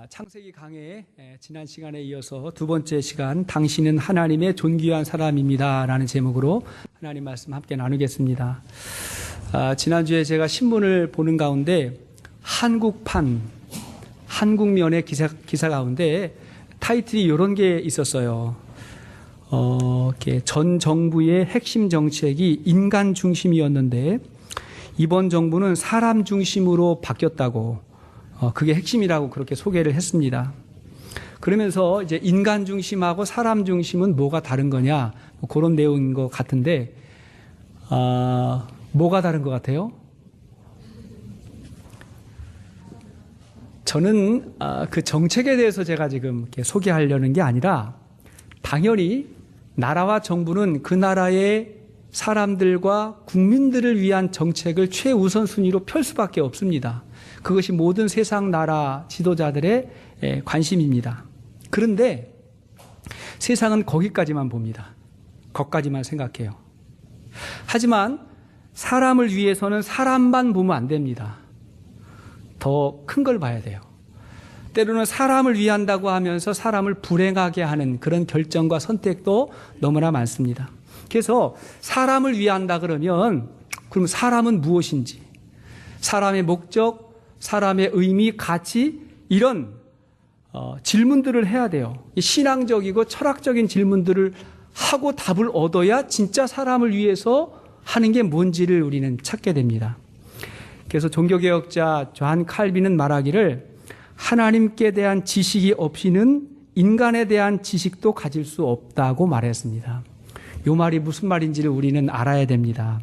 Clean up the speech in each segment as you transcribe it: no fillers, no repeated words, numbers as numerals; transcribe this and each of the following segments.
창세기 강해 지난 시간에 이어서 두 번째 시간 당신은 하나님의 존귀한 사람입니다 라는 제목으로 하나님 말씀 함께 나누겠습니다. 지난주에 제가 신문을 보는 가운데 한국판 한국면의 기사 가운데 타이틀이 이런 게 있었어요. 전 정부의 핵심 정책이 인간 중심이었는데 이번 정부는 사람 중심으로 바뀌었다고, 그게 핵심이라고 그렇게 소개를 했습니다. 그러면서 이제 인간 중심하고 사람 중심은 뭐가 다른 거냐, 그런 내용인 것 같은데, 뭐가 다른 것 같아요? 저는 그 정책에 대해서 제가 지금 이렇게 소개하려는 게 아니라, 당연히 나라와 정부는 그 나라의 사람들과 국민들을 위한 정책을 최우선순위로 펼 수밖에 없습니다. 그것이 모든 세상 나라 지도자들의 관심입니다. 그런데 세상은 거기까지만 봅니다. 거기까지만 생각해요. 하지만 사람을 위해서는 사람만 보면 안 됩니다. 더 큰 걸 봐야 돼요. 때로는 사람을 위한다고 하면서 사람을 불행하게 하는 그런 결정과 선택도 너무나 많습니다. 그래서 사람을 위한다 그러면 그럼 사람은 무엇인지, 사람의 목적, 사람의 의미, 가치, 이런 질문들을 해야 돼요. 신앙적이고 철학적인 질문들을 하고 답을 얻어야 진짜 사람을 위해서 하는 게 뭔지를 우리는 찾게 됩니다. 그래서 종교개혁자 존 칼빈은 말하기를 하나님께 대한 지식이 없이는 인간에 대한 지식도 가질 수 없다고 말했습니다. 이 말이 무슨 말인지를 우리는 알아야 됩니다.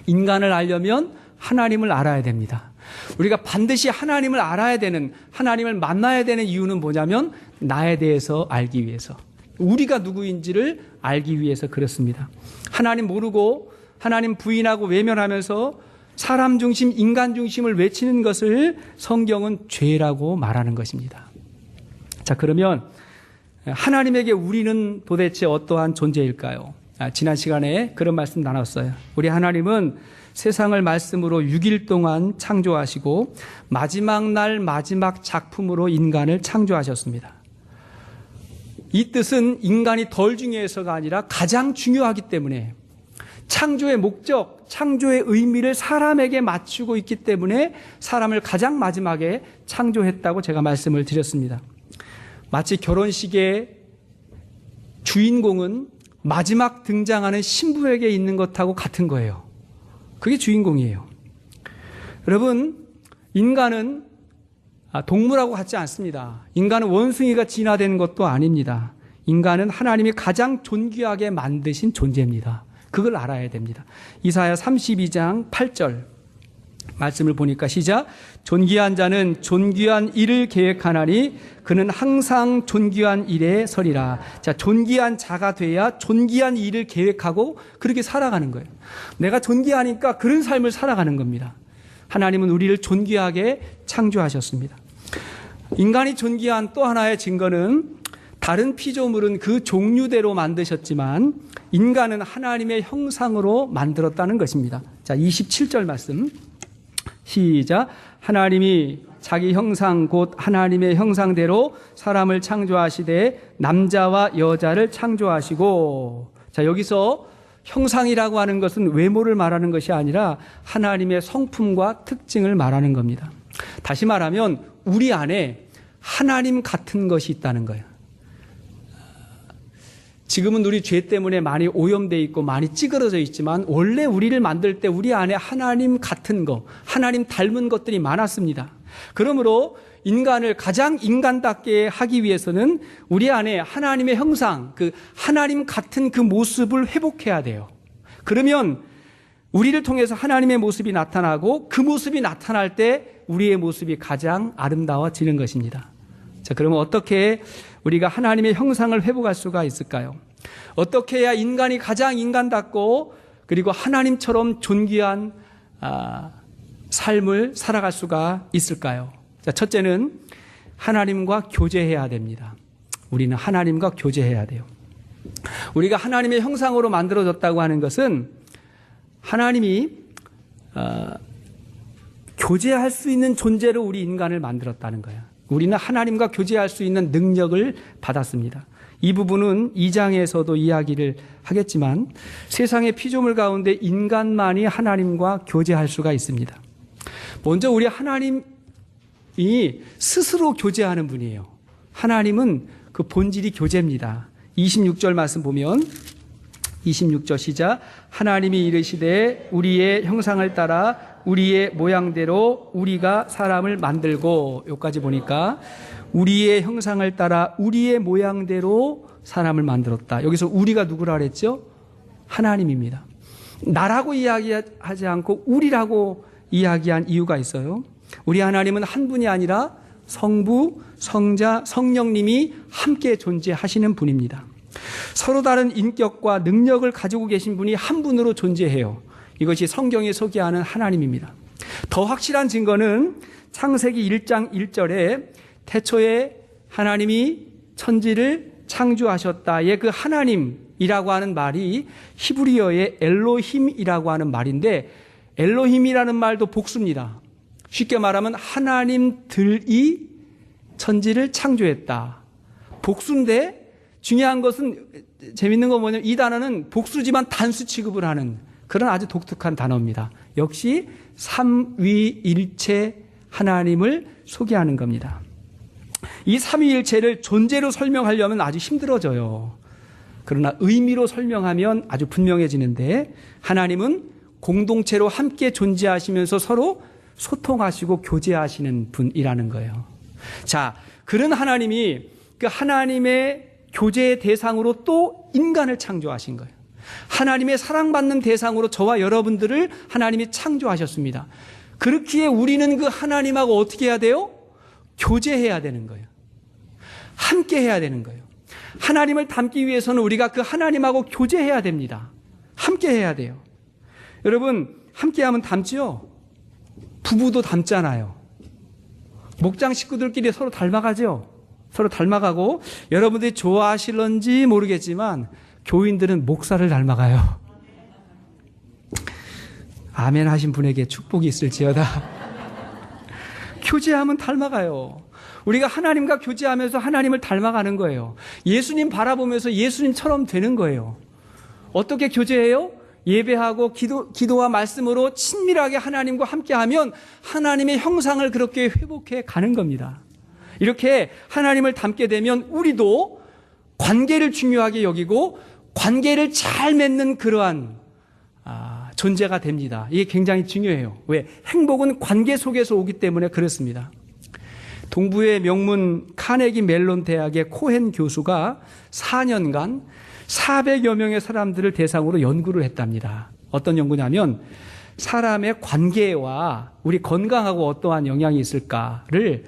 인간을 알려면 하나님을 알아야 됩니다. 우리가 반드시 하나님을 알아야 되는, 하나님을 만나야 되는 이유는 뭐냐면 나에 대해서 알기 위해서, 우리가 누구인지를 알기 위해서 그렇습니다. 하나님 모르고 하나님 부인하고 외면하면서 사람 중심, 인간 중심을 외치는 것을 성경은 죄라고 말하는 것입니다. 자, 그러면 하나님에게 우리는 도대체 어떠한 존재일까요? 지난 시간에 그런 말씀 나눴어요. 우리 하나님은 세상을 말씀으로 6일 동안 창조하시고 마지막 날 마지막 작품으로 인간을 창조하셨습니다. 이 뜻은 인간이 덜 중요해서가 아니라 가장 중요하기 때문에, 창조의 목적, 창조의 의미를 사람에게 맞추고 있기 때문에 사람을 가장 마지막에 창조했다고 제가 말씀을 드렸습니다. 마치 결혼식의 주인공은 마지막 등장하는 신부에게 있는 것하고 같은 거예요. 그게 주인공이에요. 여러분, 인간은 동물하고 같지 않습니다. 인간은 원숭이가 진화된 것도 아닙니다. 인간은 하나님이 가장 존귀하게 만드신 존재입니다. 그걸 알아야 됩니다. 이사야 32장 8절 말씀을 보니까 시작. 존귀한 자는 존귀한 일을 계획하나니 그는 항상 존귀한 일에 서리라. 자, 존귀한 자가 돼야 존귀한 일을 계획하고 그렇게 살아가는 거예요. 내가 존귀하니까 그런 삶을 살아가는 겁니다. 하나님은 우리를 존귀하게 창조하셨습니다. 인간이 존귀한 또 하나의 증거는 다른 피조물은 그 종류대로 만드셨지만 인간은 하나님의 형상으로 만들었다는 것입니다. 자, 27절 말씀 시작. 하나님이 자기 형상 곧 하나님의 형상대로 사람을 창조하시되 남자와 여자를 창조하시고, 자, 여기서 형상이라고 하는 것은 외모를 말하는 것이 아니라 하나님의 성품과 특징을 말하는 겁니다. 다시 말하면 우리 안에 하나님 같은 것이 있다는 거예요. 지금은 우리 죄 때문에 많이 오염되어 있고 많이 찌그러져 있지만 원래 우리를 만들 때 우리 안에 하나님 같은 것, 하나님 닮은 것들이 많았습니다. 그러므로 인간을 가장 인간답게 하기 위해서는 우리 안에 하나님의 형상, 그 하나님 같은 그 모습을 회복해야 돼요. 그러면 우리를 통해서 하나님의 모습이 나타나고 그 모습이 나타날 때 우리의 모습이 가장 아름다워지는 것입니다. 자, 그러면 어떻게 우리가 하나님의 형상을 회복할 수가 있을까요? 어떻게 해야 인간이 가장 인간답고 그리고 하나님처럼 존귀한 삶을 살아갈 수가 있을까요? 자, 첫째는 하나님과 교제해야 됩니다. 우리는 하나님과 교제해야 돼요. 우리가 하나님의 형상으로 만들어졌다고 하는 것은 하나님이 교제할 수 있는 존재로 우리 인간을 만들었다는 거예요. 우리는 하나님과 교제할 수 있는 능력을 받았습니다. 이 부분은 2장에서도 이야기를 하겠지만 세상의 피조물 가운데 인간만이 하나님과 교제할 수가 있습니다. 먼저 우리 하나님이 스스로 교제하는 분이에요. 하나님은 그 본질이 교제입니다. 26절 말씀 보면 26절 시작. 하나님이 이르시되 우리의 형상을 따라 우리의 모양대로 우리가 사람을 만들고, 여기까지 보니까 우리의 형상을 따라 우리의 모양대로 사람을 만들었다. 여기서 우리가 누구라 그랬죠? 하나님입니다. 나라고 이야기하지 않고 우리라고 이야기한 이유가 있어요. 우리 하나님은 한 분이 아니라 성부, 성자, 성령님이 함께 존재하시는 분입니다. 서로 다른 인격과 능력을 가지고 계신 분이 한 분으로 존재해요. 이것이 성경이 소개하는 하나님입니다. 더 확실한 증거는 창세기 1장 1절에 태초에 하나님이 천지를 창조하셨다의 그 하나님이라고 하는 말이 히브리어의 엘로힘이라고 하는 말인데, 엘로힘이라는 말도 복수입니다. 쉽게 말하면 하나님들이 천지를 창조했다. 복수인데 중요한 것은, 재밌는 건 뭐냐면 이 단어는 복수지만 단수 취급을 하는 그런 아주 독특한 단어입니다. 역시 삼위일체 하나님을 소개하는 겁니다. 이 삼위일체를 존재로 설명하려면 아주 힘들어져요. 그러나 의미로 설명하면 아주 분명해지는데, 하나님은 공동체로 함께 존재하시면서 서로 소통하시고 교제하시는 분이라는 거예요. 자, 그런 하나님이 그 하나님의 교제의 대상으로 또 인간을 창조하신 거예요. 하나님의 사랑받는 대상으로 저와 여러분들을 하나님이 창조하셨습니다. 그렇기에 우리는 그 하나님하고 어떻게 해야 돼요? 교제해야 되는 거예요. 함께 해야 되는 거예요. 하나님을 닮기 위해서는 우리가 그 하나님하고 교제해야 됩니다. 함께 해야 돼요. 여러분, 함께 하면 닮지요? 부부도 닮잖아요. 목장 식구들끼리 서로 닮아가죠? 서로 닮아가고, 여러분들이 좋아하실런지 모르겠지만 교인들은 목사를 닮아가요. 아멘 하신 분에게 축복이 있을지어다. 교제하면 닮아가요. 우리가 하나님과 교제하면서 하나님을 닮아가는 거예요. 예수님 바라보면서 예수님처럼 되는 거예요. 어떻게 교제해요? 예배하고 기도와 말씀으로 친밀하게 하나님과 함께하면 하나님의 형상을 그렇게 회복해 가는 겁니다. 이렇게 하나님을 닮게 되면 우리도 관계를 중요하게 여기고 관계를 잘 맺는 그러한 존재가 됩니다. 이게 굉장히 중요해요. 왜? 행복은 관계 속에서 오기 때문에 그렇습니다. 동부의 명문 카네기 멜론 대학의 코헨 교수가 4년간 400여 명의 사람들을 대상으로 연구를 했답니다. 어떤 연구냐면 사람의 관계와 우리 건강하고 어떠한 영향이 있을까를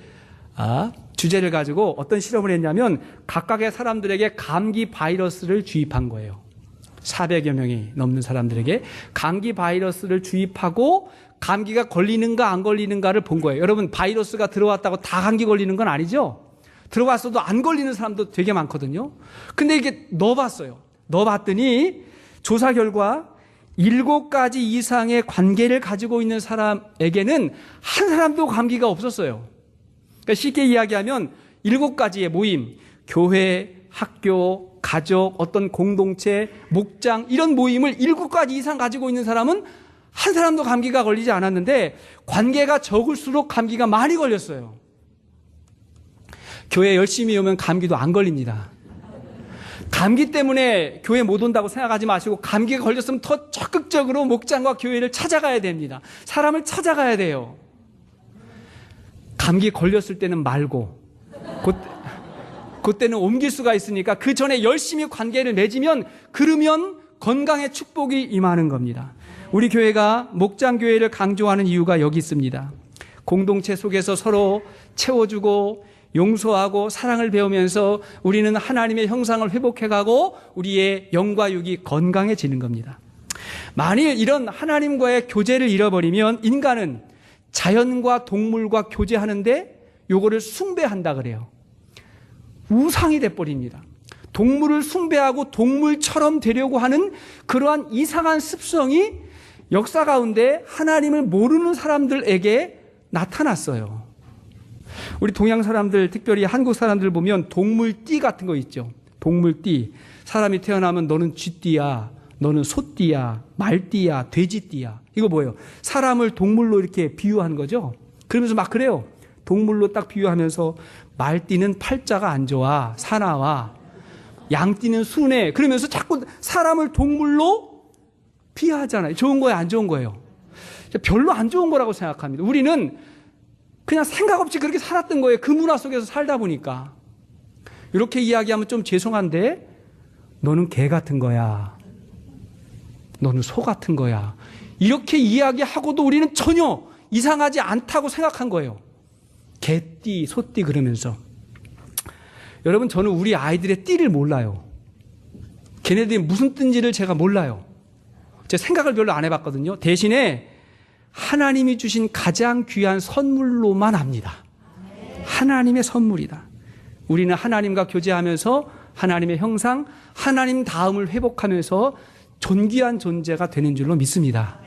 주제를 가지고 어떤 실험을 했냐면 각각의 사람들에게 감기 바이러스를 주입한 거예요. 400여 명이 넘는 사람들에게 감기 바이러스를 주입하고 감기가 걸리는가 안 걸리는가를 본 거예요. 여러분, 바이러스가 들어왔다고 다 감기 걸리는 건 아니죠? 들어왔어도 안 걸리는 사람도 되게 많거든요. 근데 이게 넣어봤어요. 넣어봤더니 조사 결과 7가지 이상의 관계를 가지고 있는 사람에게는 한 사람도 감기가 없었어요. 그러니까 쉽게 이야기하면 7가지의 모임, 교회, 학교, 가족, 어떤 공동체, 목장, 이런 모임을 7가지 이상 가지고 있는 사람은 한 사람도 감기가 걸리지 않았는데 관계가 적을수록 감기가 많이 걸렸어요. 교회 열심히 오면 감기도 안 걸립니다. 감기 때문에 교회 못 온다고 생각하지 마시고 감기가 걸렸으면 더 적극적으로 목장과 교회를 찾아가야 됩니다. 사람을 찾아가야 돼요. 감기 걸렸을 때는 말고 그때는 옮길 수가 있으니까 그 전에 열심히 관계를 맺으면 그러면 건강의 축복이 임하는 겁니다. 우리 교회가 목장교회를 강조하는 이유가 여기 있습니다. 공동체 속에서 서로 채워주고 용서하고 사랑을 배우면서 우리는 하나님의 형상을 회복해가고 우리의 영과 육이 건강해지는 겁니다. 만일 이런 하나님과의 교제를 잃어버리면 인간은 자연과 동물과 교제하는데 요거를 숭배한다 그래요. 우상이 돼버립니다. 동물을 숭배하고 동물처럼 되려고 하는 그러한 이상한 습성이 역사 가운데 하나님을 모르는 사람들에게 나타났어요. 우리 동양 사람들, 특별히 한국 사람들 보면 동물띠 같은 거 있죠. 동물띠. 사람이 태어나면 너는 쥐띠야, 너는 소띠야, 말띠야, 돼지띠야. 이거 뭐예요? 사람을 동물로 이렇게 비유한 거죠. 그러면서 막 그래요. 동물로 딱 비유하면서 말띠는 팔자가 안 좋아, 사나워. 양띠는 순해. 그러면서 자꾸 사람을 동물로 비하하잖아요. 좋은 거예요, 안 좋은 거예요? 별로 안 좋은 거라고 생각합니다. 우리는 그냥 생각 없이 그렇게 살았던 거예요. 그 문화 속에서 살다 보니까. 이렇게 이야기하면 좀 죄송한데, 너는 개 같은 거야, 너는 소 같은 거야, 이렇게 이야기하고도 우리는 전혀 이상하지 않다고 생각한 거예요. 개띠, 소띠 그러면서. 여러분, 저는 우리 아이들의 띠를 몰라요. 걔네들이 무슨 띠인지를 제가 몰라요. 제 생각을 별로 안 해봤거든요. 대신에 하나님이 주신 가장 귀한 선물로만 압니다. 하나님의 선물이다. 우리는 하나님과 교제하면서 하나님의 형상, 하나님 다음을 회복하면서 존귀한 존재가 되는 줄로 믿습니다.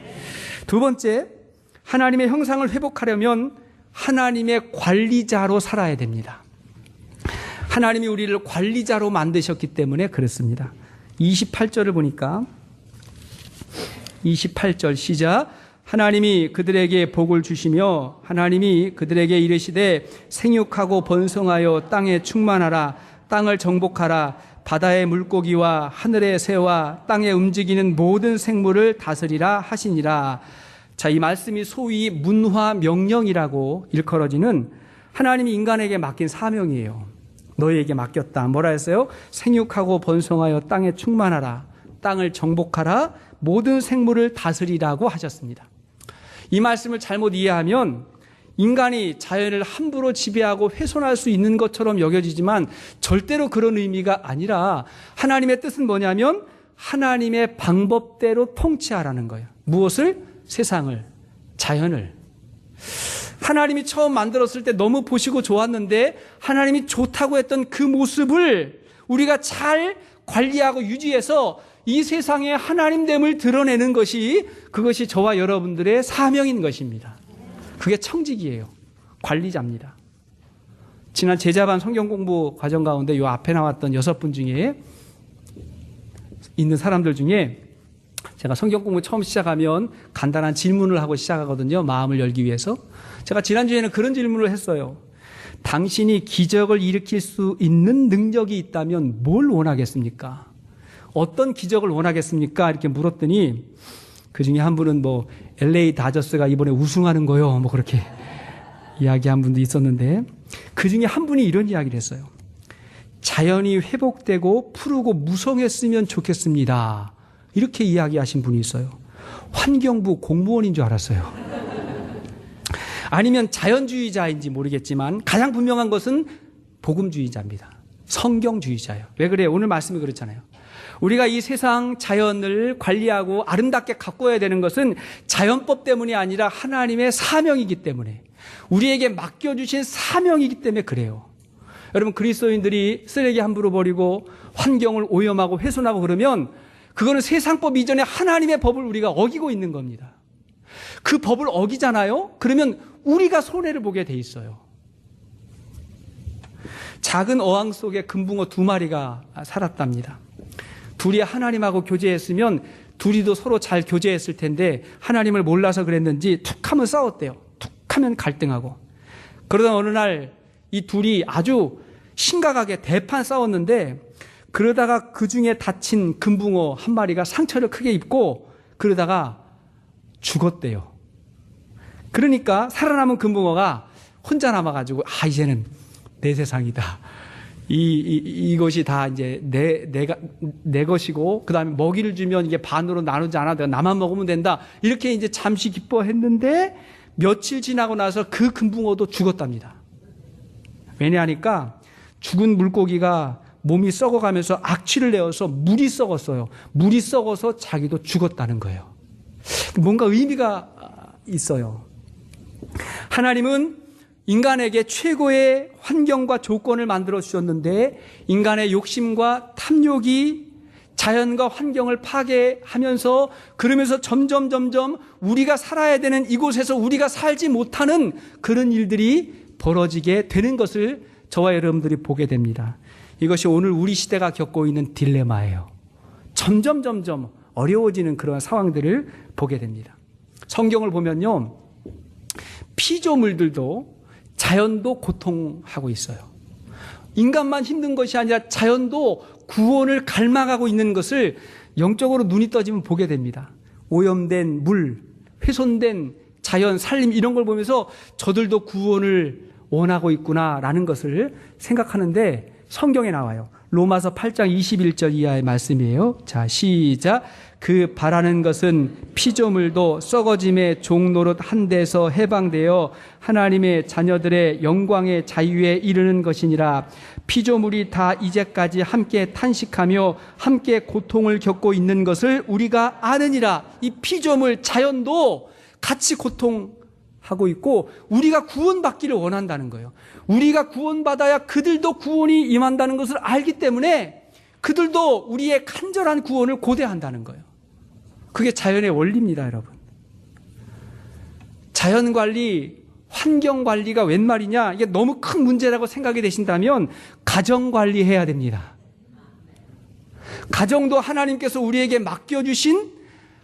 두 번째, 하나님의 형상을 회복하려면 하나님의 관리자로 살아야 됩니다. 하나님이 우리를 관리자로 만드셨기 때문에 그렇습니다. 28절을 보니까 28절 시작. 하나님이 그들에게 복을 주시며 하나님이 그들에게 이르시되 생육하고 번성하여 땅에 충만하라. 땅을 정복하라. 바다의 물고기와 하늘의 새와 땅에 움직이는 모든 생물을 다스리라 하시니라. 자, 이 말씀이 소위 문화 명령이라고 일컬어지는 하나님이 인간에게 맡긴 사명이에요. 너희에게 맡겼다. 뭐라 했어요? 생육하고 번성하여 땅에 충만하라. 땅을 정복하라. 모든 생물을 다스리라고 하셨습니다. 이 말씀을 잘못 이해하면 인간이 자연을 함부로 지배하고 훼손할 수 있는 것처럼 여겨지지만 절대로 그런 의미가 아니라 하나님의 뜻은 뭐냐면 하나님의 방법대로 통치하라는 거예요. 무엇을? 세상을, 자연을. 하나님이 처음 만들었을 때 너무 보시고 좋았는데 하나님이 좋다고 했던 그 모습을 우리가 잘 관리하고 유지해서 이 세상에 하나님됨을 드러내는 것이, 그것이 저와 여러분들의 사명인 것입니다. 그게 청직이에요. 관리자입니다. 지난 제자반 성경 공부 과정 가운데 이 앞에 나왔던 6분 중에 있는 사람들 중에 제가 성경 공부 처음 시작하면 간단한 질문을 하고 시작하거든요. 마음을 열기 위해서. 제가 지난주에는 그런 질문을 했어요. 당신이 기적을 일으킬 수 있는 능력이 있다면 뭘 원하겠습니까? 어떤 기적을 원하겠습니까? 이렇게 물었더니 그 중에 한 분은 뭐 LA 다저스가 이번에 우승하는 거요, 뭐 그렇게 이야기한 분도 있었는데, 그 중에 한 분이 이런 이야기를 했어요. 자연이 회복되고 푸르고 무성했으면 좋겠습니다. 이렇게 이야기하신 분이 있어요. 환경부 공무원인 줄 알았어요. 아니면 자연주의자인지 모르겠지만 가장 분명한 것은 복음주의자입니다. 성경주의자예요. 왜 그래요? 오늘 말씀이 그렇잖아요. 우리가 이 세상 자연을 관리하고 아름답게 가꿔야 되는 것은 자연법 때문이 아니라 하나님의 사명이기 때문에, 우리에게 맡겨주신 사명이기 때문에 그래요. 여러분, 그리스도인들이 쓰레기 함부로 버리고 환경을 오염하고 훼손하고 그러면 그거는 세상법 이전에 하나님의 법을 우리가 어기고 있는 겁니다. 그 법을 어기잖아요? 그러면 우리가 손해를 보게 돼 있어요. 작은 어항 속에 금붕어 2마리가 살았답니다. 둘이 하나님하고 교제했으면 둘이도 서로 잘 교제했을 텐데 하나님을 몰라서 그랬는지 툭 하면 싸웠대요. 툭 하면 갈등하고. 그러다 어느 날 이 둘이 아주 심각하게 대판 싸웠는데, 그러다가 그 중에 다친 금붕어 1마리가 상처를 크게 입고 그러다가 죽었대요. 그러니까 살아남은 금붕어가 혼자 남아가지고, 이제는 내 세상이다. 이것이 다 이제 내 것이고, 그 다음에 먹이를 주면 이게 반으로 나누지 않아. 내가 나만 먹으면 된다. 이렇게 이제 잠시 기뻐했는데, 며칠 지나고 나서 그 금붕어도 죽었답니다. 왜냐하니까 죽은 물고기가 몸이 썩어가면서 악취를 내어서 물이 썩었어요. 물이 썩어서 자기도 죽었다는 거예요. 뭔가 의미가 있어요. 하나님은 인간에게 최고의 환경과 조건을 만들어 주셨는데, 인간의 욕심과 탐욕이 자연과 환경을 파괴하면서, 그러면서 점점 우리가 살아야 되는 이곳에서 우리가 살지 못하는 그런 일들이 벌어지게 되는 것을 저와 여러분들이 보게 됩니다. 이것이 오늘 우리 시대가 겪고 있는 딜레마예요. 점점 어려워지는 그런 상황들을 보게 됩니다. 성경을 보면요, 피조물들도 자연도 고통하고 있어요. 인간만 힘든 것이 아니라 자연도 구원을 갈망하고 있는 것을 영적으로 눈이 떠지면 보게 됩니다. 오염된 물, 훼손된 자연, 산림 이런 걸 보면서 저들도 구원을 원하고 있구나라는 것을 생각하는데 성경에 나와요. 로마서 8장 21절 이하의 말씀이에요. 자, 시작. 그 바라는 것은 피조물도 썩어짐의 종노릇 한 데서 해방되어 하나님의 자녀들의 영광의 자유에 이르는 것이니라. 피조물이 다 이제까지 함께 탄식하며 함께 고통을 겪고 있는 것을 우리가 아느니라. 이 피조물 자연도 같이 고통하고 있고 우리가 구원받기를 원한다는 거예요. 우리가 구원받아야 그들도 구원이 임한다는 것을 알기 때문에 그들도 우리의 간절한 구원을 고대한다는 거예요. 그게 자연의 원리입니다, 여러분. 자연관리, 환경관리가 웬 말이냐? 이게 너무 큰 문제라고 생각이 되신다면 가정관리해야 됩니다. 가정도 하나님께서 우리에게 맡겨주신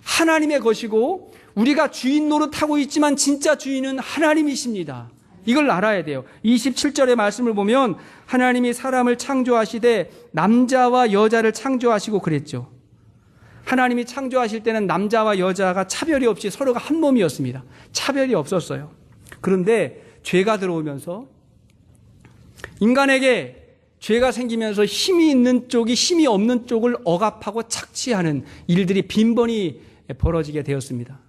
하나님의 것이고 우리가 주인 노릇하고 있지만 진짜 주인은 하나님이십니다. 이걸 알아야 돼요. 27절의 말씀을 보면 하나님이 사람을 창조하시되 남자와 여자를 창조하시고 그랬죠. 하나님이 창조하실 때는 남자와 여자가 차별이 없이 서로가 한 몸이었습니다. 차별이 없었어요. 그런데 죄가 들어오면서 인간에게 죄가 생기면서 힘이 있는 쪽이 힘이 없는 쪽을 억압하고 착취하는 일들이 빈번히 벌어지게 되었습니다.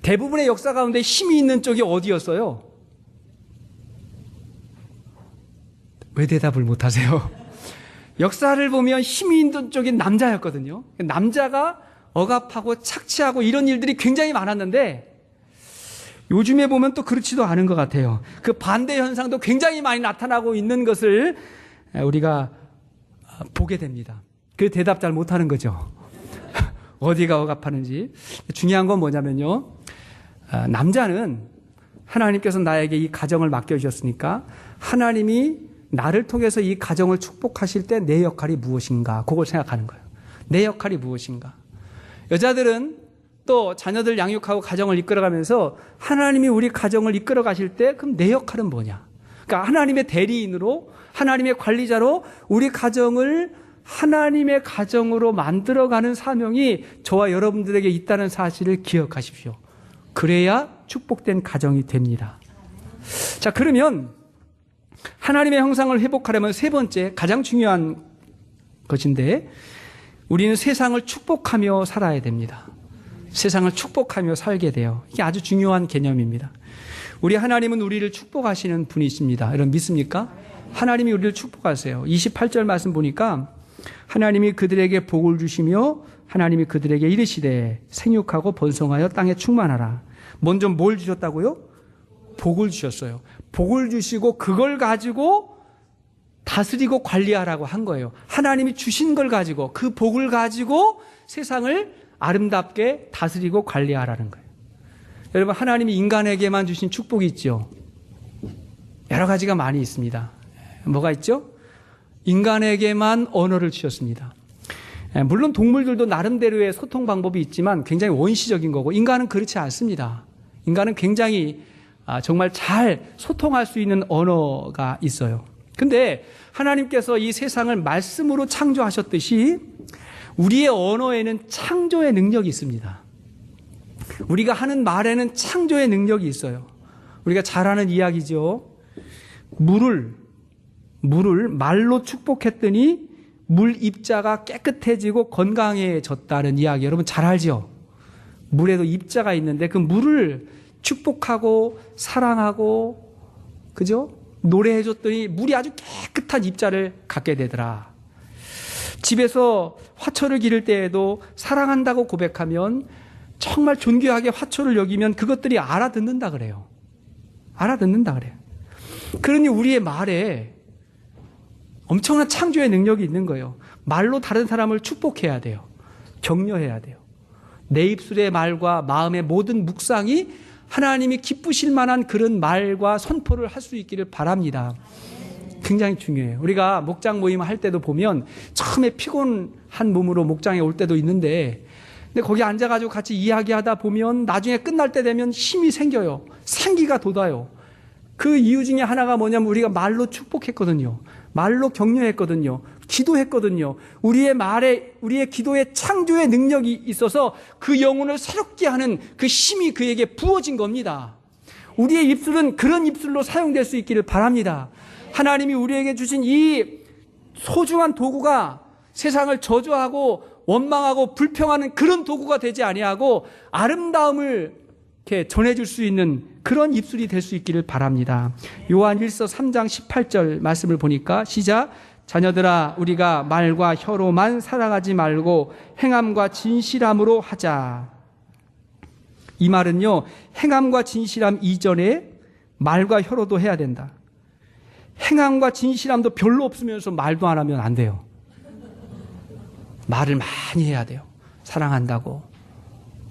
대부분의 역사 가운데 힘이 있는 쪽이 어디였어요? 왜 대답을 못하세요? 역사를 보면 힘이 있는 쪽이 남자였거든요. 남자가 억압하고 착취하고 이런 일들이 굉장히 많았는데 요즘에 보면 또 그렇지도 않은 것 같아요. 그 반대 현상도 굉장히 많이 나타나고 있는 것을 우리가 보게 됩니다. 그 대답 잘 못하는 거죠. 어디가 억압하는지. 중요한 건 뭐냐면요, 남자는 하나님께서 나에게 이 가정을 맡겨주셨으니까 하나님이 나를 통해서 이 가정을 축복하실 때 내 역할이 무엇인가, 그걸 생각하는 거예요. 내 역할이 무엇인가. 여자들은 또 자녀들 양육하고 가정을 이끌어가면서 하나님이 우리 가정을 이끌어 가실 때 그럼 내 역할은 뭐냐. 그러니까 하나님의 대리인으로, 하나님의 관리자로 우리 가정을 하나님의 가정으로 만들어가는 사명이 저와 여러분들에게 있다는 사실을 기억하십시오. 그래야 축복된 가정이 됩니다. 자, 그러면 하나님의 형상을 회복하려면 세 번째, 가장 중요한 것인데 우리는 세상을 축복하며 살아야 됩니다. 세상을 축복하며 살게 돼요. 이게 아주 중요한 개념입니다. 우리 하나님은 우리를 축복하시는 분이십니다. 여러분 믿습니까? 하나님이 우리를 축복하세요. 28절 말씀 보니까 하나님이 그들에게 복을 주시며 하나님이 그들에게 이르시되 생육하고 번성하여 땅에 충만하라. 먼저 뭘 주셨다고요? 복을 주셨어요. 복을 주시고 그걸 가지고 다스리고 관리하라고 한 거예요. 하나님이 주신 걸 가지고, 그 복을 가지고 세상을 아름답게 다스리고 관리하라는 거예요. 여러분, 하나님이 인간에게만 주신 축복이 있죠. 여러 가지가 많이 있습니다. 뭐가 있죠? 인간에게만 언어를 주셨습니다. 물론 동물들도 나름대로의 소통 방법이 있지만 굉장히 원시적인 거고, 인간은 그렇지 않습니다. 인간은 굉장히 정말 잘 소통할 수 있는 언어가 있어요. 근데 하나님께서 이 세상을 말씀으로 창조하셨듯이 우리의 언어에는 창조의 능력이 있습니다. 우리가 하는 말에는 창조의 능력이 있어요. 우리가 잘 아는 이야기죠. 물을 말로 축복했더니 물 입자가 깨끗해지고 건강해졌다는 이야기 여러분 잘 알죠? 물에도 입자가 있는데 그 물을 축복하고 사랑하고, 그죠? 노래해줬더니 물이 아주 깨끗한 입자를 갖게 되더라. 집에서 화초를 기를 때에도 사랑한다고 고백하면 정말 존귀하게 화초를 여기면 그것들이 알아듣는다 그래요. 알아듣는다 그래요. 그러니 우리의 말에 엄청난 창조의 능력이 있는 거예요. 말로 다른 사람을 축복해야 돼요. 격려해야 돼요. 내 입술의 말과 마음의 모든 묵상이 하나님이 기쁘실 만한 그런 말과 선포를 할 수 있기를 바랍니다. 굉장히 중요해요. 우리가 목장 모임 할 때도 보면 처음에 피곤한 몸으로 목장에 올 때도 있는데, 근데 거기 앉아가지고 같이 이야기하다 보면 나중에 끝날 때 되면 힘이 생겨요. 생기가 돋아요. 그 이유 중에 하나가 뭐냐면 우리가 말로 축복했거든요. 말로 격려했거든요. 기도했거든요. 우리의 말에, 우리의 기도에 창조의 능력이 있어서 그 영혼을 새롭게 하는 그 힘이 그에게 부어진 겁니다. 우리의 입술은 그런 입술로 사용될 수 있기를 바랍니다. 하나님이 우리에게 주신 이 소중한 도구가 세상을 저주하고 원망하고 불평하는 그런 도구가 되지 아니하고 아름다움을 이렇게 전해줄 수 있는 그런 입술이 될 수 있기를 바랍니다. 요한 1서 3장 18절 말씀을 보니까 시작. 자녀들아, 우리가 말과 혀로만 살아가지 말고 행함과 진실함으로 하자. 이 말은요, 행함과 진실함 이전에 말과 혀로도 해야 된다. 행함과 진실함도 별로 없으면서 말도 안 하면 안 돼요. 말을 많이 해야 돼요. 사랑한다고,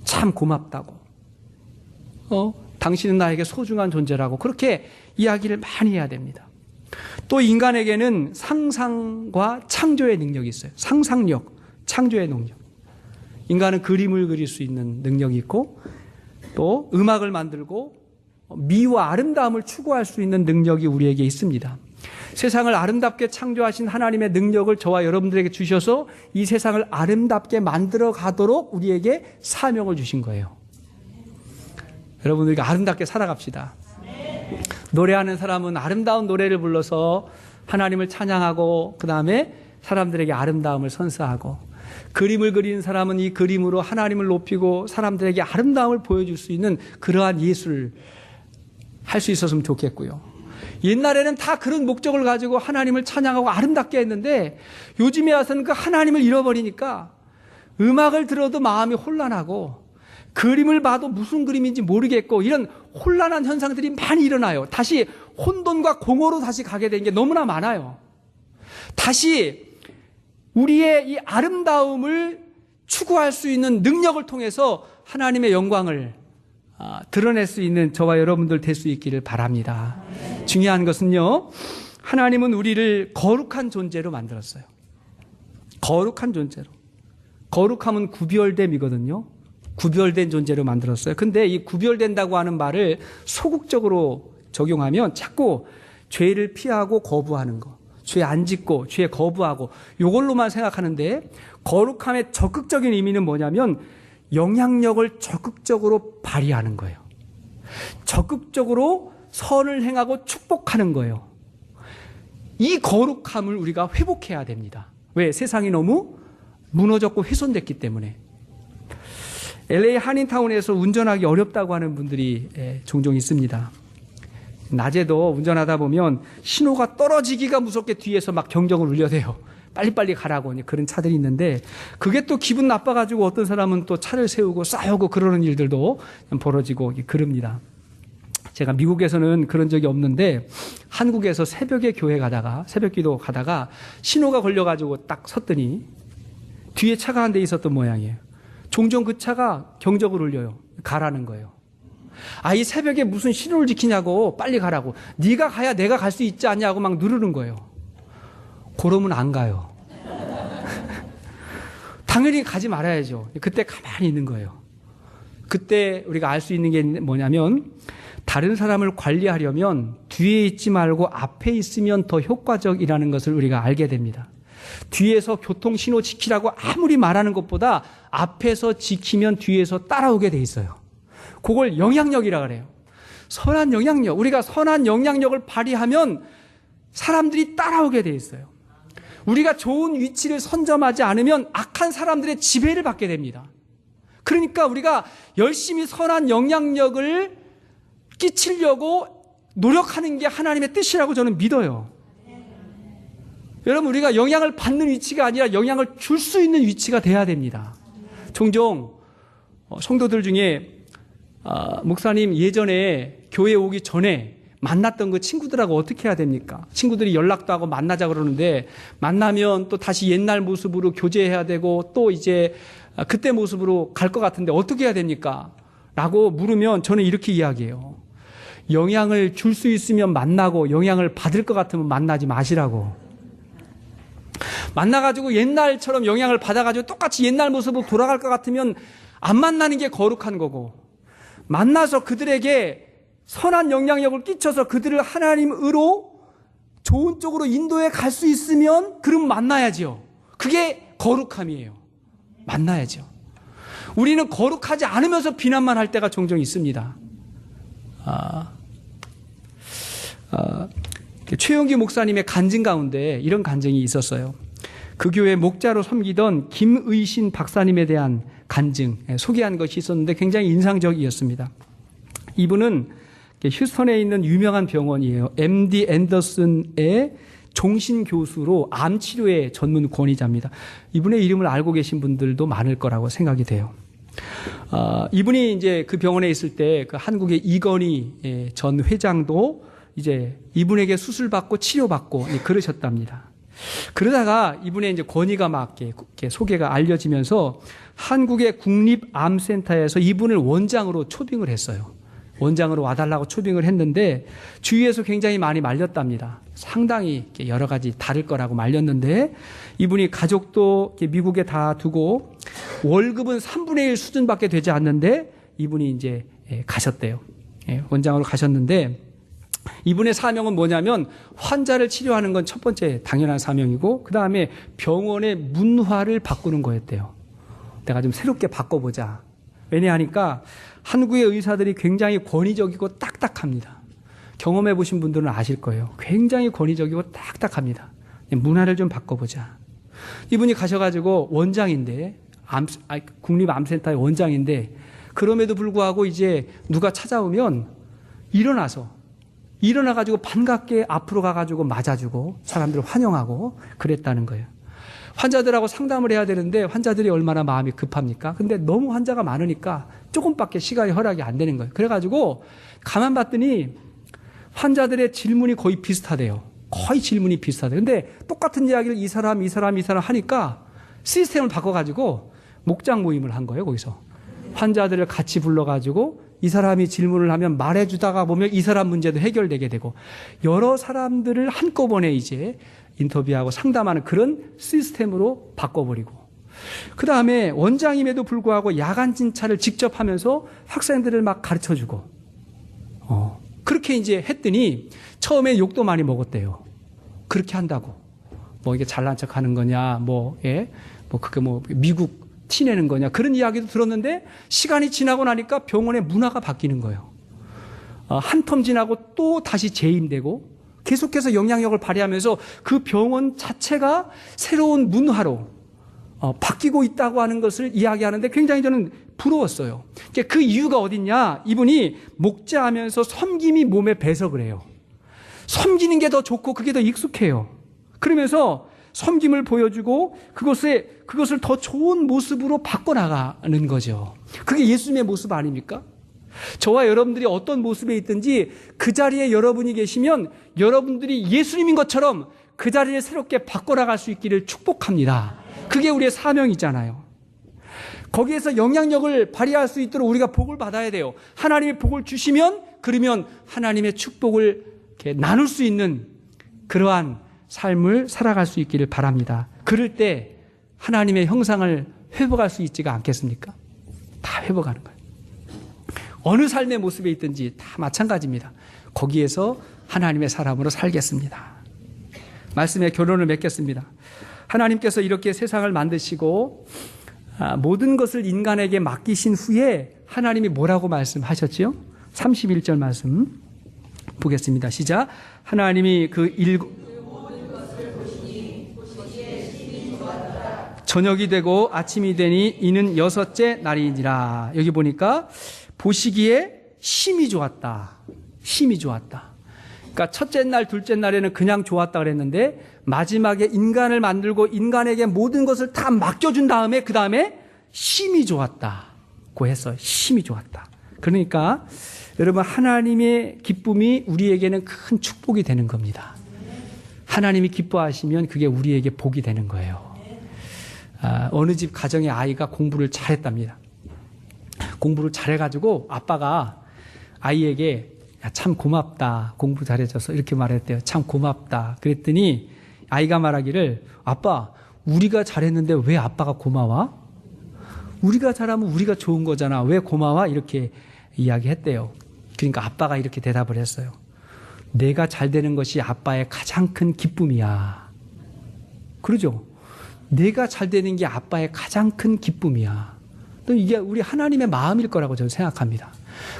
참 고맙다고, 당신은 나에게 소중한 존재라고, 그렇게 이야기를 많이 해야 됩니다. 또 인간에게는 상상과 창조의 능력이 있어요. 상상력, 창조의 능력. 인간은 그림을 그릴 수 있는 능력이 있고, 또 음악을 만들고 미와 아름다움을 추구할 수 있는 능력이 우리에게 있습니다. 세상을 아름답게 창조하신 하나님의 능력을 저와 여러분들에게 주셔서 이 세상을 아름답게 만들어 가도록 우리에게 사명을 주신 거예요. 여러분, 우리가 아름답게 살아갑시다. 노래하는 사람은 아름다운 노래를 불러서 하나님을 찬양하고, 그 다음에 사람들에게 아름다움을 선사하고, 그림을 그리는 사람은 이 그림으로 하나님을 높이고 사람들에게 아름다움을 보여줄 수 있는 그러한 예술을 할 수 있었으면 좋겠고요. 옛날에는 다 그런 목적을 가지고 하나님을 찬양하고 아름답게 했는데, 요즘에 와서는 그 하나님을 잃어버리니까 음악을 들어도 마음이 혼란하고, 그림을 봐도 무슨 그림인지 모르겠고, 이런 혼란한 현상들이 많이 일어나요. 다시 혼돈과 공허로 다시 가게 된 게 너무나 많아요. 다시 우리의 이 아름다움을 추구할 수 있는 능력을 통해서 하나님의 영광을 드러낼 수 있는 저와 여러분들 될 수 있기를 바랍니다. 중요한 것은요, 하나님은 우리를 거룩한 존재로 만들었어요. 거룩한 존재로. 거룩함은 구별됨이거든요. 구별된 존재로 만들었어요. 근데 이 구별된다고 하는 말을 소극적으로 적용하면 자꾸 죄를 피하고 거부하는 거, 죄 안 짓고 죄 거부하고, 이걸로만 생각하는데, 거룩함의 적극적인 의미는 뭐냐면 영향력을 적극적으로 발휘하는 거예요. 적극적으로 선을 행하고 축복하는 거예요. 이 거룩함을 우리가 회복해야 됩니다. 왜? 세상이 너무 무너졌고 훼손됐기 때문에. LA 한인타운에서 운전하기 어렵다고 하는 분들이 종종 있습니다. 낮에도 운전하다 보면 신호가 떨어지기가 무섭게 뒤에서 막 경적을 울려대요. 빨리빨리 가라고, 그런 차들이 있는데, 그게 또 기분 나빠가지고 어떤 사람은 또 차를 세우고 싸우고 그러는 일들도 벌어지고 그럽니다. 제가 미국에서는 그런 적이 없는데, 한국에서 새벽에 교회 가다가, 새벽 기도 가다가 신호가 걸려가지고 딱 섰더니 뒤에 차가 한 대 있었던 모양이에요. 종종 그 차가 경적을 울려요. 가라는 거예요. 이 새벽에 무슨 신호를 지키냐고, 빨리 가라고. 네가 가야 내가 갈 수 있지 않냐고 막 누르는 거예요. 그러면 안 가요. 당연히 가지 말아야죠. 그때 가만히 있는 거예요. 그때 우리가 알 수 있는 게 뭐냐면, 다른 사람을 관리하려면 뒤에 있지 말고 앞에 있으면 더 효과적이라는 것을 우리가 알게 됩니다. 뒤에서 교통신호 지키라고 아무리 말하는 것보다 앞에서 지키면 뒤에서 따라오게 돼 있어요. 그걸 영향력이라 그래요. 선한 영향력. 우리가 선한 영향력을 발휘하면 사람들이 따라오게 돼 있어요. 우리가 좋은 위치를 선점하지 않으면 악한 사람들의 지배를 받게 됩니다. 그러니까 우리가 열심히 선한 영향력을 끼치려고 노력하는 게 하나님의 뜻이라고 저는 믿어요. 여러분, 우리가 영향을 받는 위치가 아니라 영향을 줄 수 있는 위치가 돼야 됩니다. 종종 성도들 중에 목사님, 예전에 교회 오기 전에 만났던 그 친구들하고 어떻게 해야 됩니까? 친구들이 연락도 하고 만나자 그러는데, 만나면 또 다시 옛날 모습으로 교제해야 되고 또 이제 그때 모습으로 갈 것 같은데 어떻게 해야 됩니까? 라고 물으면 저는 이렇게 이야기해요. 영향을 줄 수 있으면 만나고 영향을 받을 것 같으면 만나지 마시라고. 만나가지고 옛날처럼 영향을 받아가지고 똑같이 옛날 모습으로 돌아갈 것 같으면 안 만나는 게 거룩한 거고, 만나서 그들에게 선한 영향력을 끼쳐서 그들을 하나님으로 좋은 쪽으로 인도해 갈 수 있으면 그럼 만나야지요. 그게 거룩함이에요. 만나야죠. 우리는 거룩하지 않으면서 비난만 할 때가 종종 있습니다. 최영기 목사님의 간증 가운데 이런 간증이 있었어요. 그 교회 목자로 섬기던 김의신 박사님에 대한 간증 소개한 것이 있었는데 굉장히 인상적이었습니다. 이분은 휴스턴에 있는 유명한 병원이에요. MD 앤더슨의 종신교수로 암치료의 전문 권위자입니다. 이분의 이름을 알고 계신 분들도 많을 거라고 생각이 돼요. 이분이 이제 그 병원에 있을 때 그 한국의 이건희 전 회장도 이제 이분에게 수술받고 치료받고 그러셨답니다. 그러다가 이분의 이제 권위가 막 이렇게 소개가 알려지면서 한국의 국립암센터에서 이분을 원장으로 초빙을 했어요. 원장으로 와달라고 초빙을 했는데 주위에서 굉장히 많이 말렸답니다. 상당히 여러 가지 다를 거라고 말렸는데 이분이 가족도 미국에 다 두고 월급은 3분의 1 수준밖에 되지 않는데 이분이 이제 가셨대요. 원장으로 가셨는데 이분의 사명은 뭐냐면 환자를 치료하는 건 첫 번째 당연한 사명이고 그 다음에 병원의 문화를 바꾸는 거였대요. 내가 좀 새롭게 바꿔보자. 왜냐하니까 한국의 의사들이 굉장히 권위적이고 딱딱합니다. 경험해 보신 분들은 아실 거예요. 굉장히 권위적이고 딱딱합니다. 문화를 좀 바꿔보자. 이분이 가셔가지고 원장인데 국립암센터의 원장인데 그럼에도 불구하고 이제 누가 찾아오면 일어나가지고 반갑게 앞으로 가가지고 맞아주고 사람들을 환영하고 그랬다는 거예요. 환자들하고 상담을 해야 되는데 환자들이 얼마나 마음이 급합니까? 근데 너무 환자가 많으니까 조금밖에 시간이 허락이 안 되는 거예요. 그래가지고 가만 봤더니 환자들의 질문이 거의 비슷하대요. 거의 질문이 비슷하대요. 근데 똑같은 이야기를 이 사람 하니까 시스템을 바꿔가지고 목장 모임을 한 거예요. 거기서 환자들을 같이 불러가지고 이 사람이 질문을 하면 말해주다가 보면 이 사람 문제도 해결되게 되고 여러 사람들을 한꺼번에 이제 인터뷰하고 상담하는 그런 시스템으로 바꿔버리고 그 다음에 원장임에도 불구하고 야간 진찰을 직접 하면서 학생들을 막 가르쳐주고 그렇게 이제 했더니 처음에 욕도 많이 먹었대요. 그렇게 한다고 뭐 이게 잘난 척 하는 거냐 그게 미국 티내는 거냐 그런 이야기도 들었는데 시간이 지나고 나니까 병원의 문화가 바뀌는 거예요. 한 텀 지나고 또 다시 재임되고 계속해서 영향력을 발휘하면서 그 병원 자체가 새로운 문화로 바뀌고 있다고 하는 것을 이야기하는데 굉장히 저는 부러웠어요. 그 이유가 어딨냐? 이분이 목자하면서 섬김이 몸에 배서 그래요. 섬기는 게 더 좋고 그게 더 익숙해요. 그러면서 섬김을 보여주고 그것을 더 좋은 모습으로 바꿔나가는 거죠. 그게 예수님의 모습 아닙니까? 저와 여러분들이 어떤 모습에 있든지 그 자리에 여러분이 계시면 여러분들이 예수님인 것처럼 그 자리를 새롭게 바꿔나갈 수 있기를 축복합니다. 그게 우리의 사명이잖아요. 거기에서 영향력을 발휘할 수 있도록 우리가 복을 받아야 돼요. 하나님의 복을 주시면 그러면 하나님의 축복을 이렇게 나눌 수 있는 그러한 삶을 살아갈 수 있기를 바랍니다. 그럴 때 하나님의 형상을 회복할 수 있지가 않겠습니까? 다 회복하는 거예요. 어느 삶의 모습에 있든지 다 마찬가지입니다. 거기에서 하나님의 사람으로 살겠습니다. 말씀에 결론을 맺겠습니다. 하나님께서 이렇게 세상을 만드시고 모든 것을 인간에게 맡기신 후에 하나님이 뭐라고 말씀하셨지요? 31절 말씀 보겠습니다. 시작. 하나님이 저녁이 되고 아침이 되니 이는 여섯째 날이니라. 여기 보니까 보시기에 심히 좋았다. 심히 좋았다. 그러니까 첫째 날, 둘째 날에는 그냥 좋았다 그랬는데 마지막에 인간을 만들고 인간에게 모든 것을 다 맡겨준 다음에 그 다음에 심히 좋았다고 해서 심히 좋았다. 그러니까 여러분 하나님의 기쁨이 우리에게는 큰 축복이 되는 겁니다. 하나님이 기뻐하시면 그게 우리에게 복이 되는 거예요. 어느 집 가정의 아이가 공부를 잘했답니다. 공부를 잘해가지고 아빠가 아이에게 야, 참 고맙다. 공부 잘해줘서 이렇게 말했대요. 참 고맙다. 그랬더니 아이가 말하기를 아빠 우리가 잘했는데 왜 아빠가 고마워? 우리가 잘하면 우리가 좋은 거잖아. 왜 고마워? 이렇게 이야기했대요. 그러니까 아빠가 이렇게 대답을 했어요. 내가 잘 되는 것이 아빠의 가장 큰 기쁨이야. 그러죠? 내가 잘 되는 게 아빠의 가장 큰 기쁨이야. 또 이게 우리 하나님의 마음일 거라고 저는 생각합니다.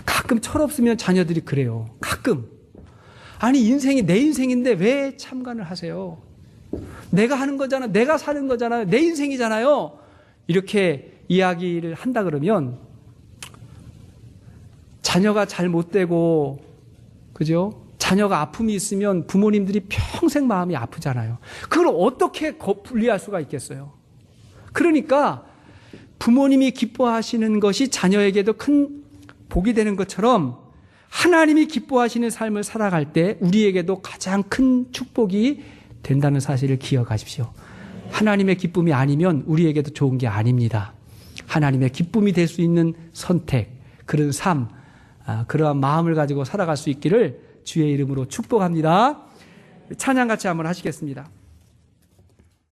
가끔 철없으면 자녀들이 그래요. 가끔. 아니 인생이 내 인생인데 왜 참관을 하세요? 내가 하는 거잖아. 내가 사는 거잖아요. 내 인생이잖아요. 이렇게 이야기를 한다 그러면 자녀가 잘 못되고 그죠? 자녀가 아픔이 있으면 부모님들이 평생 마음이 아프잖아요. 그걸 어떻게 분리할 수가 있겠어요? 그러니까 부모님이 기뻐하시는 것이 자녀에게도 큰 복이 되는 것처럼 하나님이 기뻐하시는 삶을 살아갈 때 우리에게도 가장 큰 축복이 된다는 사실을 기억하십시오. 하나님의 기쁨이 아니면 우리에게도 좋은 게 아닙니다. 하나님의 기쁨이 될 수 있는 선택, 그런 삶, 그러한 마음을 가지고 살아갈 수 있기를 주의 이름으로 축복합니다. 찬양 같이 한번 하시겠습니다.